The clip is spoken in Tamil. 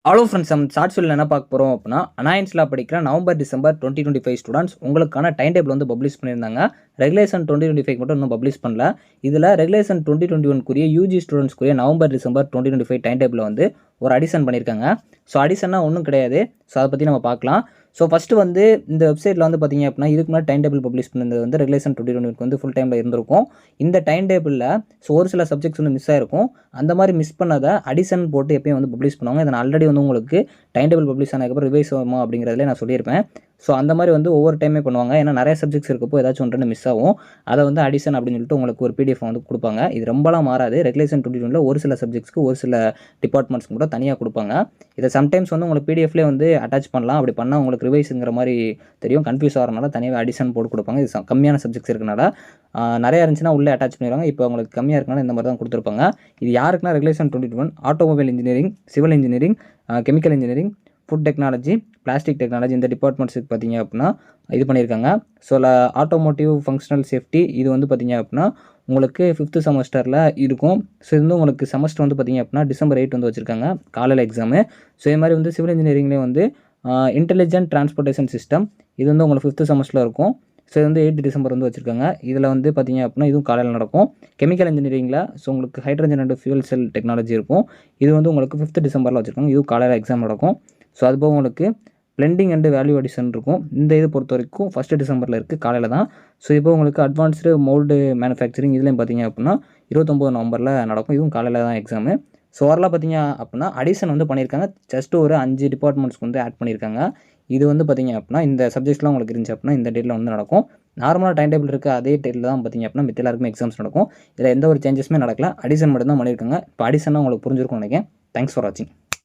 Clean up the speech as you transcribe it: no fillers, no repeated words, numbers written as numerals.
ஹலோ ஃப்ரெண்ட்ஸ், நம்ம ஷார்ட் ஃபிலிமில் என்ன பார்க்க போகிறோம் அப்படின்னா, அனாயன்ஸில் படிக்கிற நவம்பர் டிசம்பர் 2025 ஸ்டூடெண்ட்ஸ் உங்களுக்கான டைம் டேபிள் வந்து பப்ளிஷ் பண்ணியிருந்தாங்க. ரெகுலேஷன் 2025 மட்டும் இன்னும் பப்ளிஷ் பண்ணல. இதில் ரெகுலேஷன் 2021 யூஜி ஸ்டூடெண்ட்ஸ்க்குரிய நவம்பர் டிசம்பர் 2025 டைம் டேபிள் வந்து ஒரு அடிஷன் பண்ணியிருக்காங்க. ஸோ அடிஷன்னா ஒன்றும் கிடையாது. ஸோ அதை பற்றி நம்ம பார்க்கலாம். ஸோ ஃபஸ்ட்டு வந்து இந்த வெப்சைட்டில் வந்து பார்த்திங்க அப்படின்னா, இதுக்கு முன்னாடி டைம் டேபிள் பப்ளிஷ் பண்ணது வந்து ரெகுலேஷன் 2020 வந்து ஃபுல் டைமில் இருந்திருக்கும். இந்த டைம் டேபிளில் ஸோ ஒரு சில சப்ஜெக்ட்ஸ் வந்து மிஸ் ஆகிருக்கும். அந்த மாதிரி மிஸ் பண்ணதை அடிஷன் போட்டு எப்பயும் வந்து பப்ளிஷ் பண்ணுவாங்க. இதை நான் ஆல்ரெடி வந்து உங்களுக்கு டைம் டேபிள் பப்ளிஷ் ஆனதுக்கப்புறம் ரிவைஸ் ஆகுமா அப்படிங்கிறதுல நான் சொல்லியிருப்பேன். ஸோ அந்த மாதிரி வந்து ஒவ்வொரு டைமே பண்ணுவாங்க. ஏன்னா நிறைய சப்ஜெக்ட்ஸ் இருக்கப்போ ஏதாச்சும் ஒன்று மிஸ் ஆகும். அதை வந்து அடிஷன் அப்படின்னு சொல்லிட்டு உங்களுக்கு ஒரு பிடிஎஃப் வந்து கொடுப்பாங்க. இது ரொம்பலாம் மாறாது. ரெகுலேஷன் 2020 ஒரு சில சப்ஜெக்ட்ஸ்க்கு ஒரு சில டிபார்ட்மெண்ட்ஸ்க்கு கூட தனியாக கொடுப்பாங்க. இதை சம்டைம்ஸ் வந்து உங்களுக்கு பிடிஎஃப்லேயே வந்து அட்டாச் பண்ணலாம். அப்படி பண்ணால் உங்களுக்கு ரிவைஸுங்கிற மாதிரி தெரியும். கன்ஃபியூஸ் ஆகிறனால தனியாக அடிஷன் போட்டு கொடுப்பாங்க. இது கம்மியான சப்ஜெக்ட்ஸ் இருக்கனால நிறையா இருந்துச்சுன்னா உள்ளே அட்டாச் பண்ணிடுவாங்க. இப்போ உங்களுக்கு கம்மியாக இருக்கனால இந்த மாதிரி தான் கொடுத்துருப்பாங்க. இது யாருக்குன்னா regulation 2021 automobile engineering, civil engineering, chemical engineering, food technology, plastic technology இந்த டிபார்ட்மெண்ட்ஸுக்கு பார்த்திங்க அப்படின்னா இது பண்ணியிருக்காங்க. ஸோ ஆட்டோமோட்டிவ் ஃபங்க்ஷனல் சேஃப்டி இது வந்து பார்த்திங்க அப்படின்னா உங்களுக்கு 5th செமஸ்டரில் இருக்கும். ஸோ இது வந்து உங்களுக்கு செமஸ்டர் வந்து பார்த்திங்க அப்படின்னா டிசம்பர் 8 வந்து வச்சுருக்காங்க காலையில் எக்ஸாமு. ஸோ இது மாதிரி வந்து சிவில் இன்ஜினியரிங்லேயே வந்து இன்டெலிஜென்ட் டிரான்ஸ்போர்ட்டேஷன் சிஸ்டம் இது வந்து உங்களுக்கு 5th செமஸ்டரில் இருக்கும். ஸோ இது வந்து 8 டிசம்பர் வந்து வச்சுருக்காங்க. இதில் வந்து பார்த்திங்க அப்படின்னா இதுவும் காலையில் நடக்கும். கெமிக்கல் இன்ஜினியரிங்கில் ஸோ உங்களுக்கு hydrogen and fuel cell technology இருக்கும். இது வந்து உங்களுக்கு 5th டிசம்பரில் வச்சுருக்காங்க. இதுவும் காலையில் எக்ஸாம் நடக்கும். ஸோ அதுபோக உங்களுக்கு பிளெண்டிங் அண்ட் வேல்யூ அடிஷன் இருக்கும். இந்த இது பொறுத்த வரைக்கும் 1 டிசம்பரில் இருக்குது காலையில் தான். ஸோ இப்போ உங்களுக்கு அட்வான்ஸ்டு மோல்டு மேனுஃபேக்சரிங் இதுலேயும் பார்த்திங்க அப்படின்னா 29 நவம்பரில் நடக்கும். இதுவும் காலையில் தான் எக்ஸாமு. ஸோ ஓவராலாக பார்த்திங்க அப்படின்னா அடிஷன் வந்து பண்ணியிருக்காங்க. ஜஸ்ட் ஒரு 5 டிபார்ட்மெண்ட்ஸ்க்கு வந்து ஆட் பண்ணியிருக்காங்க. இது வந்து பார்த்திங்க அப்படின்னா இந்த சப்ஜெக்ட்ஸ்லாம் உங்களுக்கு இருந்துச்சு அப்படின்னா இந்த டேட்டில் வந்து நடக்கும். நார்மலாக டைம் டேபிள் இருக்குது அதே டேட்டில் தான் பார்த்திங்க அப்படின்னா மித்த எல்லாருக்குமே எக்ஸாம்ஸ் நடக்கும். இதில் எந்த ஒரு சேஞ்சஸுமே நடக்கல. அடிஷன் மட்டும் தான் பண்ணியிருக்காங்க. இப்போ அடிஷனாக உங்களுக்கு புரிஞ்சிருக்கும்னு நினைக்கிறேன். தேங்க்ஸ் ஃபார் வாட்சிங்.